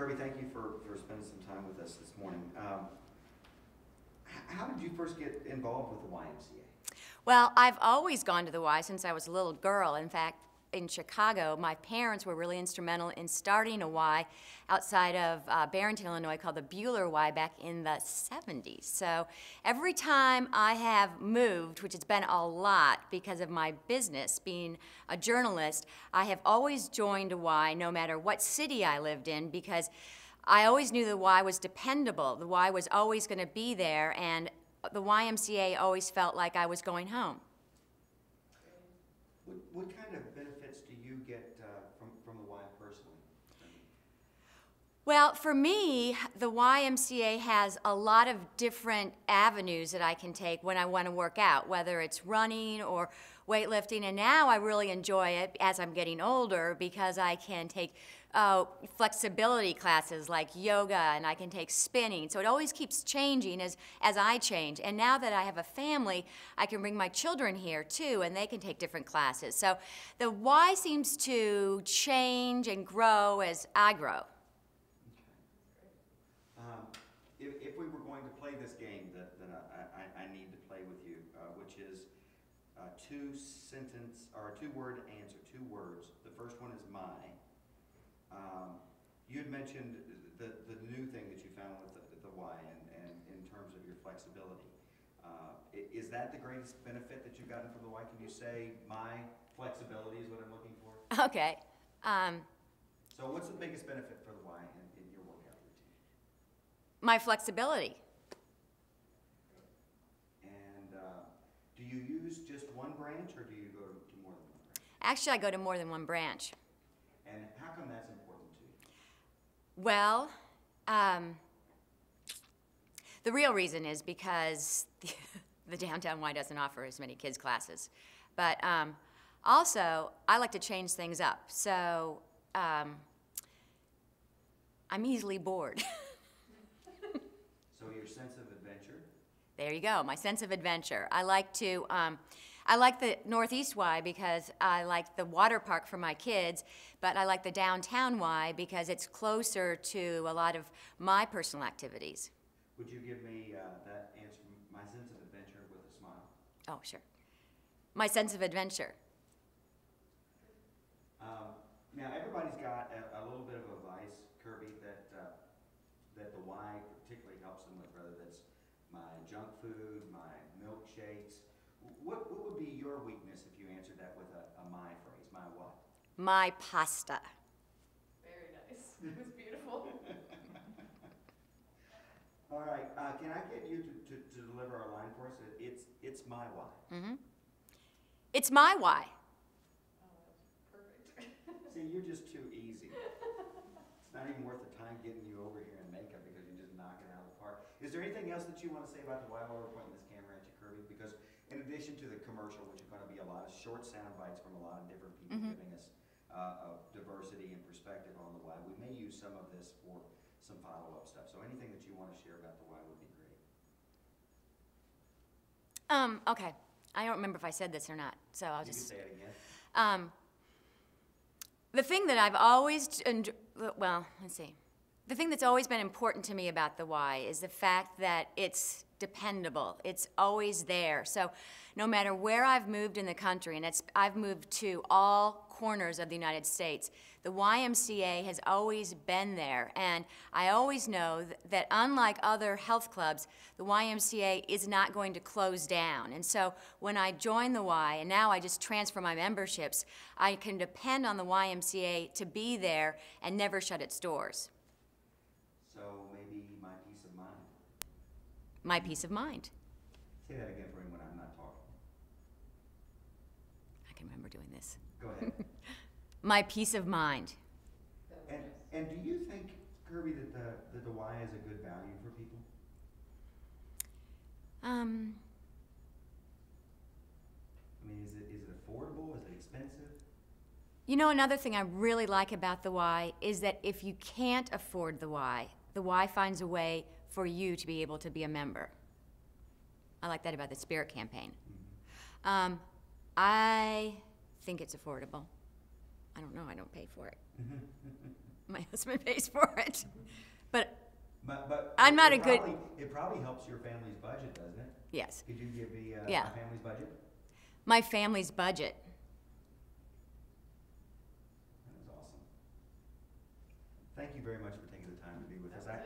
Kirby, thank you for spending some time with us this morning. How did you first get involved with the YMCA? Well, I've always gone to the Y since I was a little girl. In fact, in Chicago, my parents were really instrumental in starting a Y outside of Barrington, Illinois, called the Bueller Y back in the 70s. So every time I have moved, which has been a lot because of my business, being a journalist, I have always joined a Y no matter what city I lived in, because I always knew the Y was dependable. The Y was always going to be there, and the YMCA always felt like I was going home. What kind of benefits do you get from the Y personally? Well, for me, the YMCA has a lot of different avenues that I can take when I want to work out, whether it's running or weightlifting, and now I really enjoy it as I'm getting older because I can take flexibility classes like yoga, and I can take spinning. So it always keeps changing as I change. And now that I have a family, I can bring my children here too, and they can take different classes. So the Y seems to change and grow as I grow. If we were going to play this game that I need to play with you, which is a two-word answer, 2 words. The first one is my. You had mentioned the new thing that you found with the Y and in terms of your flexibility. Is that the greatest benefit that you've gotten from the Y? Can you say my flexibility is what I'm looking for? Okay. So what's the biggest benefit for the Y in your workout routine? My flexibility. And do you use just one branch, or do you go to more than one branch? Actually, I go to more than one branch. And how come that's important to you? Well, the real reason is because the downtown Y doesn't offer as many kids classes. But also, I like to change things up. So I'm easily bored. So your sense of adventure? There you go, my sense of adventure. I like the Northeast Y because I like the water park for my kids, but I like the downtown Y because it's closer to a lot of my personal activities. Would you give me that answer, my sense of adventure, with a smile? Oh, sure. My sense of adventure. Now, everybody's got a little bit of a vice, Kirby, that the Y particularly helps them with, whether that's my junk food, my milkshakes. What would be your weakness if you answered that with a my phrase? My what? My pasta. Very nice. It was beautiful. All right. Can I get you to deliver our line for us? It's my Y. Mm-hmm. It's my Y. See, you're just too easy. It's not even worth the time getting you over here in makeup because you just knock it out of the park. Is there anything else that you want to say about the Y while we're pointing this camera at you, Kirby? Because in addition to the commercial, which are going to be a lot of short sound bites from a lot of different people giving us diversity and perspective on the Y, we may use some of this for some follow-up stuff. So anything that you want to share about the Y would be great. Okay. I don't remember if I said this or not, so I'll just... You can say it again. The thing that I've always, well, let's see. The thing that's always been important to me about the Y is the fact that it's dependable. It's always there. So no matter where I've moved in the country, and I've moved to all corners of the United States, the YMCA has always been there. And I always know that unlike other health clubs, the YMCA is not going to close down. And so when I join the Y, and now I just transfer my memberships, I can depend on the YMCA to be there and never shut its doors. So maybe my peace of mind. My peace of mind. Say that again for me when I'm not talking. I can remember doing this. Go ahead. My peace of mind. And do you think, Kirby, that the Y is a good value for people? I mean, is it affordable? Is it expensive? You know, another thing I really like about the Y is that if you can't afford the Y finds a way for you to be able to be a member. I like that about the Spirit campaign. Mm-hmm. I think it's affordable. I don't know, I don't pay for it. My husband pays for it. But But I'm not it a good- probably- It probably helps your family's budget, doesn't it? yes, Could you give me Yeah. my family's budget? my family's budget. That is awesome. Thank you very much for taking the time to be with us. I